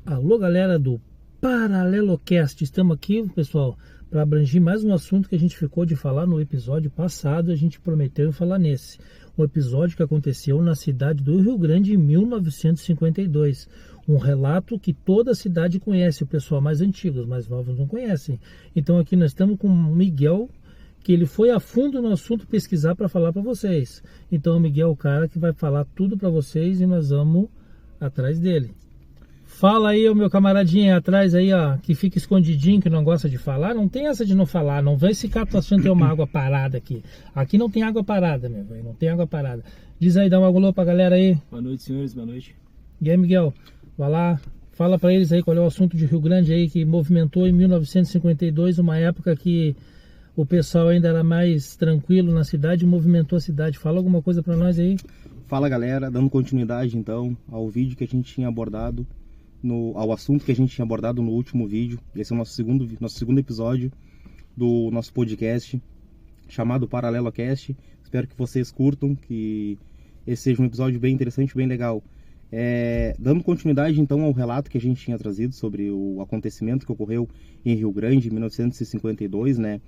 Alô, galera do ParaleloCast, estamos aqui, pessoal, para abranger mais um assunto que a gente ficou de falar no episódio passado. A gente prometeu falar nesse, um episódio que aconteceu na cidade do Rio Grande em 1952, um relato que toda a cidade conhece, o pessoal mais antigo, os mais novos não conhecem. Então aqui nós estamos com o Miguel, que ele foi a fundo no assunto pesquisar para falar para vocês. Então o Miguel é o cara que vai falar tudo para vocês e nós vamos atrás dele. Fala aí, o meu camaradinho atrás aí, ó, que fica escondidinho, que não gosta de falar. Não tem essa de não falar, não vai ficar achando que tem uma água parada aqui. Aqui não tem água parada, meu velho, não tem água parada. Diz aí, dá um alô pra galera aí. Boa noite, senhores, boa noite. E aí, Miguel, vai lá, fala pra eles aí qual é o assunto de Rio Grande aí, que movimentou em 1952, uma época que o pessoal ainda era mais tranquilo na cidade, movimentou a cidade. Fala alguma coisa pra nós aí. Fala, galera, dando continuidade então ao vídeo que a gente tinha abordado, ao assunto que a gente tinha abordado no último vídeo. Esse é o nosso segundo episódio do nosso podcast, chamado ParaleloCast. Espero que vocês curtam, que esse seja um episódio bem interessante, bem legal. Dando continuidade então ao relato que a gente tinha trazido sobre o acontecimento que ocorreu em Rio Grande em 1952, né?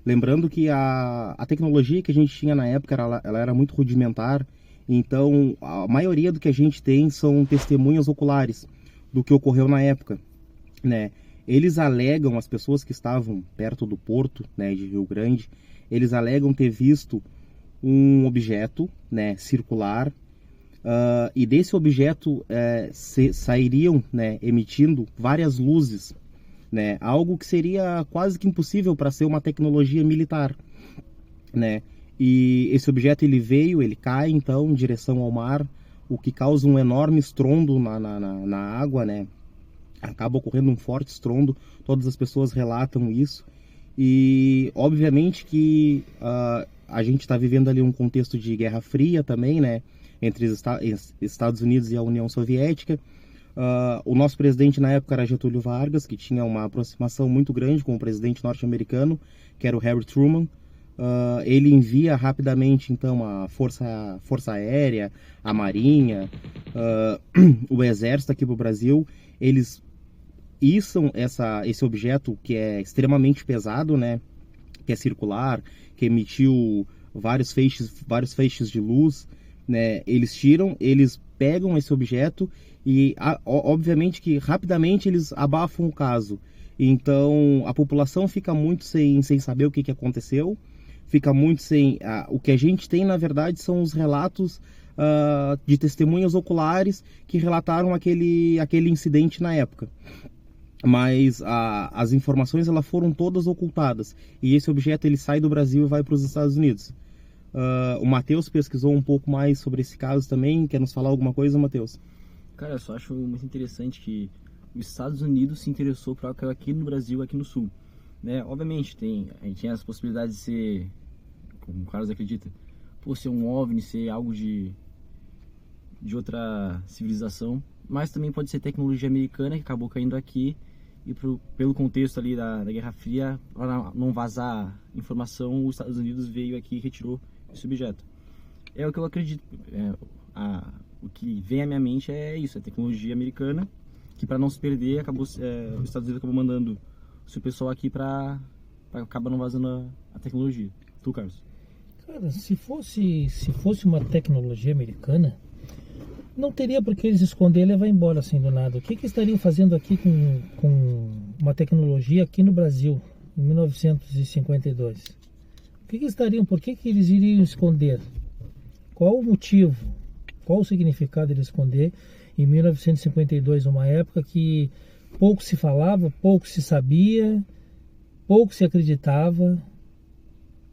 Lembrando que a tecnologia que a gente tinha na época, ela era muito rudimentar. Então a maioria do que a gente tem são testemunhas oculares do que ocorreu na época, né? Eles alegam, as pessoas que estavam perto do porto, né, de Rio Grande, eles alegam ter visto um objeto, né, circular, e desse objeto sairiam, né, emitindo várias luzes, né? Algo que seria quase que impossível para ser uma tecnologia militar, né? E esse objeto ele cai então em direção ao mar, o que causa um enorme estrondo na água, né? Acaba ocorrendo um forte estrondo, todas as pessoas relatam isso. E obviamente que a gente está vivendo ali um contexto de Guerra Fria também, né? Entre os Estados Unidos e a União Soviética. O nosso presidente na época era Getúlio Vargas, que tinha uma aproximação muito grande com o presidente norte-americano, que era o Harry Truman. Ele envia rapidamente então a força aérea, a marinha, o exército aqui para o Brasil. Eles içam esse objeto que é extremamente pesado, né, que é circular, que emitiu vários feixes de luz, né? Eles pegam esse objeto e obviamente que rapidamente eles abafam o caso. Então a população fica muito sem saber o que aconteceu. Fica muito sem... o que a gente tem, na verdade, são os relatos de testemunhas oculares que relataram aquele incidente na época. Mas as informações elas foram todas ocultadas. E esse objeto ele sai do Brasil e vai para os Estados Unidos. O Matheus pesquisou um pouco mais sobre esse caso também. Quer nos falar alguma coisa, Matheus? Cara, eu só acho muito interessante que os Estados Unidos se interessou por algo aqui no Brasil, aqui no Sul, né? Obviamente, a gente tem as possibilidades de ser, como o Carlos acredita, por ser um OVNI, ser algo de outra civilização, mas também pode ser tecnologia americana que acabou caindo aqui e pelo contexto ali da Guerra Fria, para não vazar informação, os Estados Unidos veio aqui e retirou esse objeto. É o que eu acredito. O que vem à minha mente é isso, é tecnologia americana, que para não se perder, os Estados Unidos acabou mandando o seu pessoal aqui para acabar não vazando a tecnologia. Tu, Carlos? Cara, se fosse uma tecnologia americana, não teria por que eles esconder e levar embora assim do nada. O que estariam fazendo aqui com uma tecnologia aqui no Brasil, em 1952? Por que eles iriam esconder? Qual o motivo? Qual o significado de esconder em 1952, uma época que pouco se falava, pouco se sabia, pouco se acreditava?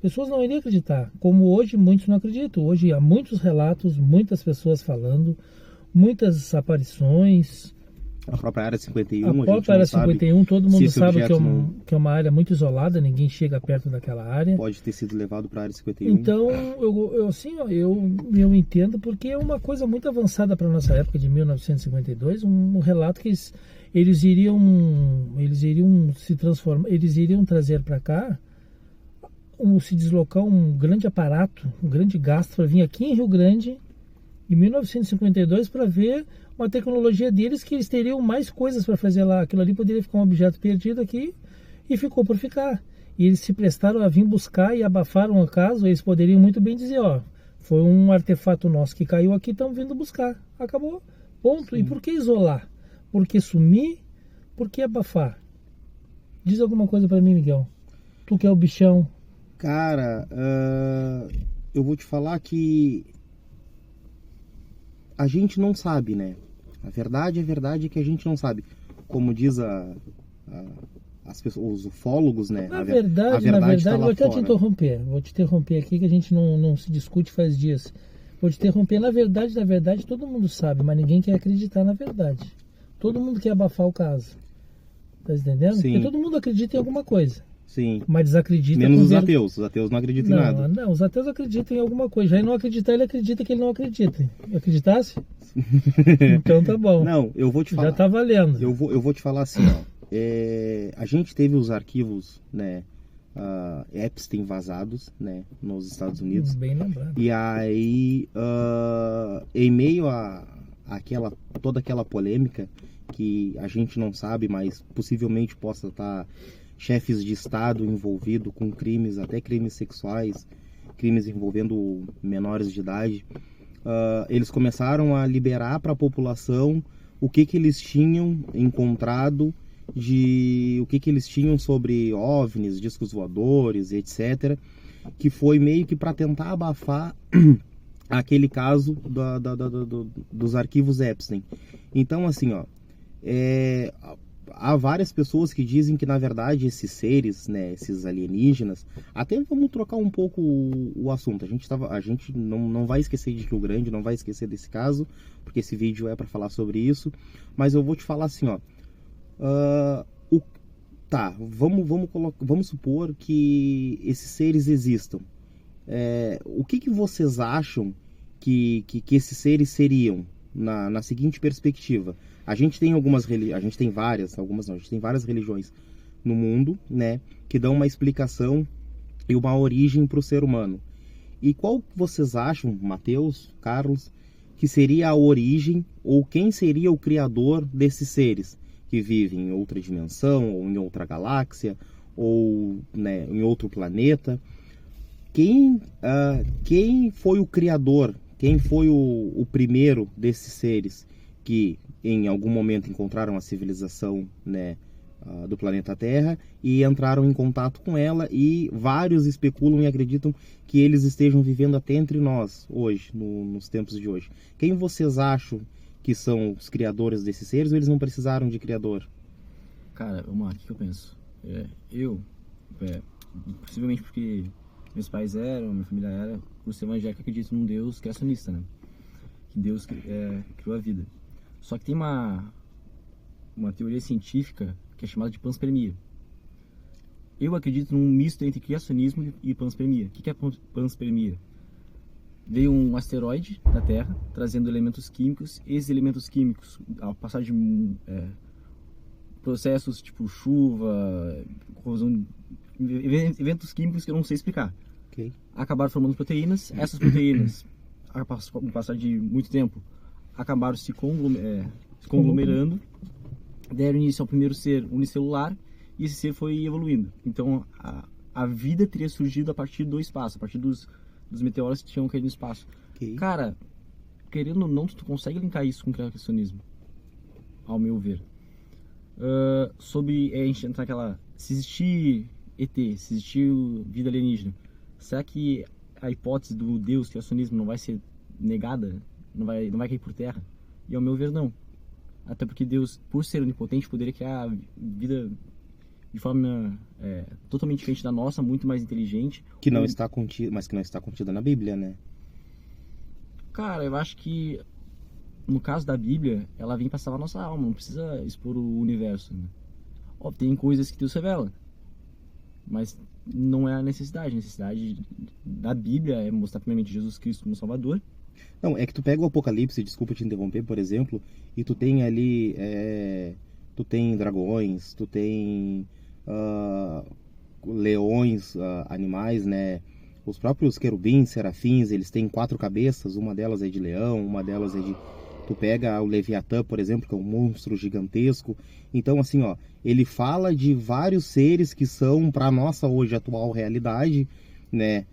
Pessoas não iriam acreditar, como hoje muitos não acreditam. Hoje há muitos relatos, muitas pessoas falando, muitas aparições. A própria Área 51, a própria Área 51, todo mundo sabe que é uma área muito isolada, ninguém chega perto daquela área. Pode ter sido levado para a Área 51. Então, eu entendo, porque é uma coisa muito avançada para a nossa época de 1952, um relato que eles iriam se transformar, eles iriam trazer para cá, se deslocar um grande aparato, um grande gasto para vir aqui em Rio Grande em 1952 para ver uma tecnologia deles que eles teriam mais coisas para fazer lá. Aquilo ali poderia ficar um objeto perdido aqui e ficou por ficar. E eles se prestaram a vir buscar e abafaram o caso. Eles poderiam muito bem dizer, ó, foi um artefato nosso que caiu aqui, estão vindo buscar. Acabou, ponto. Sim. E por que isolar? Por que sumir? Por que abafar? Diz alguma coisa para mim, Miguel. Tu que é o bichão. Cara, eu vou te falar que a gente não sabe, né? A verdade é que a gente não sabe. Como diz as pessoas, os ufólogos, né? Na verdade, tá vou até te interromper. Vou te interromper aqui, que a gente não se discute faz dias. Vou te interromper. Na verdade, todo mundo sabe, mas ninguém quer acreditar na verdade. Todo mundo quer abafar o caso. Tá entendendo? Sim. Porque todo mundo acredita em alguma coisa. Sim. Mas desacredita. Menos os ateus. Os ateus não acreditam em nada. Não, os ateus acreditam em alguma coisa. Já não acreditar, ele acredita que ele não acredita. Acreditasse? Então tá bom. Não, eu vou te falar. Já tá valendo. Eu vou te falar assim, ó. A gente teve os arquivos, né, Epstein vazados, né, nos Estados Unidos. Bem lembrado. E aí, em meio a toda aquela polêmica que a gente não sabe, mas possivelmente possa estar chefes de Estado envolvidos com crimes, até crimes sexuais, crimes envolvendo menores de idade, eles começaram a liberar para a população o que eles tinham encontrado, o que eles tinham sobre OVNIs, discos voadores, etc., que foi meio que para tentar abafar aquele caso dos arquivos Epstein. Então, assim, ó, há várias pessoas que dizem que, na verdade, esses seres, né, esses alienígenas, até vamos trocar um pouco o assunto. A gente não vai esquecer de Rio Grande, não vai esquecer desse caso, porque esse vídeo é para falar sobre isso, mas eu vou te falar assim, ó, vamos supor que esses seres existam. O que vocês acham que esses seres seriam na seguinte perspectiva? A gente tem várias religiões no mundo, né, que dão uma explicação e uma origem para o ser humano. E qual vocês acham, Mateus, Carlos, que seria a origem ou quem seria o criador desses seres que vivem em outra dimensão ou em outra galáxia ou, né, em outro planeta? Quem foi o criador? Quem foi o primeiro desses seres que em algum momento encontraram a civilização, né, do planeta Terra e entraram em contato com ela, e vários especulam e acreditam que eles estejam vivendo até entre nós hoje, nos tempos de hoje. Quem vocês acham que são os criadores desses seres, ou eles não precisaram de criador? Cara, vamos lá, o que eu penso? Possivelmente porque meus pais eram, minha família era, por ser evangélico, acredito num Deus criacionista, né? Que Deus criou a vida. Só que tem uma teoria científica que é chamada de panspermia. Eu acredito num misto entre criacionismo e panspermia. O que é panspermia? Veio um asteroide da Terra trazendo elementos químicos. Esses elementos químicos, ao passar de processos tipo chuva, corrosão, eventos químicos que eu não sei explicar, okay, acabaram formando proteínas. Essas proteínas, com o passar de muito tempo, acabaram se conglomerando, deram início ao primeiro ser unicelular, e esse ser foi evoluindo. Então a vida teria surgido a partir do espaço, a partir dos meteoros que tinham caído no espaço. Okay. Cara, querendo ou não, tu consegue linkar isso com o criacionismo, ao meu ver. Sobre a gente entrar naquela, se existir ET, se existir vida alienígena, será que a hipótese do Deus criacionismo não vai ser negada? Não vai cair por terra? E ao meu ver, não. Até porque Deus, por ser onipotente, poderia criar vida de forma totalmente diferente da nossa, muito mais inteligente. Que não está contida, mas que não está contida na Bíblia, né? Cara, eu acho que no caso da Bíblia, ela vem para salvar a nossa alma, não precisa expor o universo, né? Tem coisas que Deus revela, mas não é a necessidade. A necessidade da Bíblia é mostrar primeiramente Jesus Cristo como Salvador. Não, é que tu pega o Apocalipse, desculpa te interromper, por exemplo, e tu tem ali, tu tem dragões, tu tem leões, animais, né? Os próprios querubins, serafins, eles têm 4 cabeças, uma delas é de leão, uma delas é Tu pega o Leviatã, por exemplo, que é um monstro gigantesco. Então, assim, ó, ele fala de vários seres que são, para nossa hoje atual realidade, né,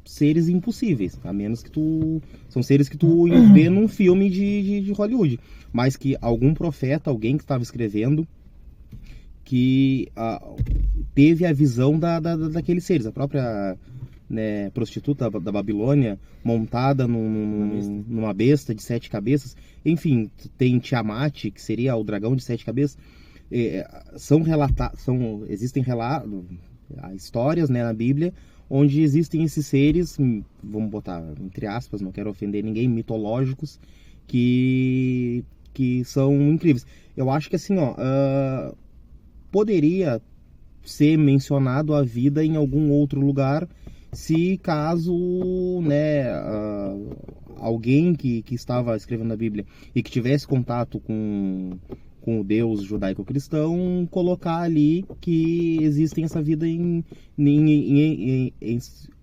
seres impossíveis, a menos que tu... São seres que tu vê num filme de Hollywood. Mas que algum profeta, alguém que estava escrevendo, que teve a visão daqueles seres. A própria, né, prostituta da Babilônia, montada numa besta de 7 cabeças. Enfim, tem Tiamat, que seria o dragão de 7 cabeças. Existem histórias, né, na Bíblia, onde existem esses seres, vamos botar entre aspas, não quero ofender ninguém, mitológicos, que são incríveis. Eu acho que assim, ó, poderia ser mencionado a vida em algum outro lugar, se caso, né, alguém que estava escrevendo a Bíblia e que tivesse contato com o Deus judaico-cristão, colocar ali que existem essa vida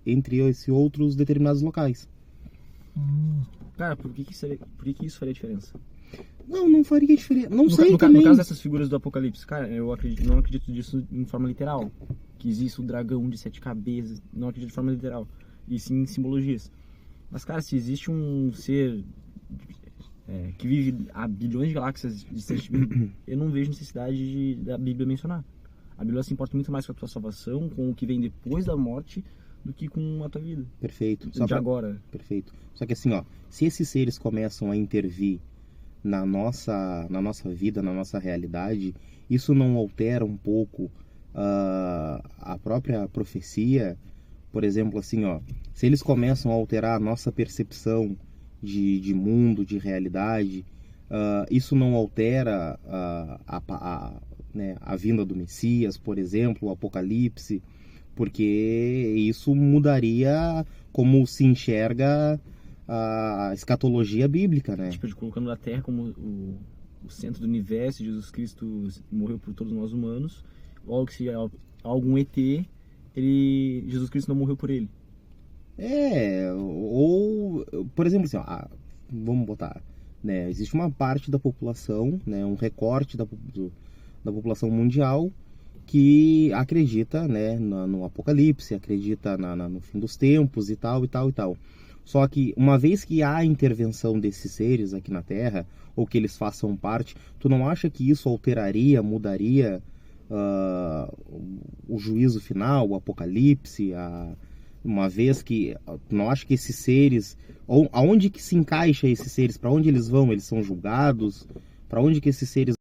entre esses outros determinados locais. Cara, por que isso faria diferença? Não faria diferença. Não sei no também. No caso dessas figuras do Apocalipse, cara, eu não acredito disso em forma literal. Que existe o dragão de 7 cabeças, não acredito de forma literal. E sim em simbologias. Mas, cara, se existe um ser que vive a bilhões de galáxias distantes de mim, eu não vejo necessidade da Bíblia mencionar. A Bíblia se importa muito mais com a tua salvação, com o que vem depois da morte, do que com a tua vida. Perfeito. Agora. Perfeito. Só que assim, ó, se esses seres começam a intervir na nossa vida, na nossa realidade, isso não altera um pouco a própria profecia? Por exemplo, assim, ó, se eles começam a alterar a nossa percepção de mundo, de realidade, isso não altera a vinda do Messias, por exemplo, o Apocalipse, porque isso mudaria como se enxerga a escatologia bíblica, né? Tipo, colocando a Terra como o centro do universo, Jesus Cristo morreu por todos nós humanos, logo que se algum ET, Jesus Cristo não morreu por ele. Ou, por exemplo, assim, ó, vamos botar, né, existe uma parte da população, né, um recorte da população mundial que acredita, né, no Apocalipse, acredita no fim dos tempos e tal, e tal, e tal. Só que uma vez que há a intervenção desses seres aqui na Terra, ou que eles façam parte, tu não acha que isso alteraria, mudaria o juízo final, o Apocalipse, uma vez que não acho que esses seres, aonde que se encaixa esses seres, para onde eles vão, eles são julgados, para onde que esses seres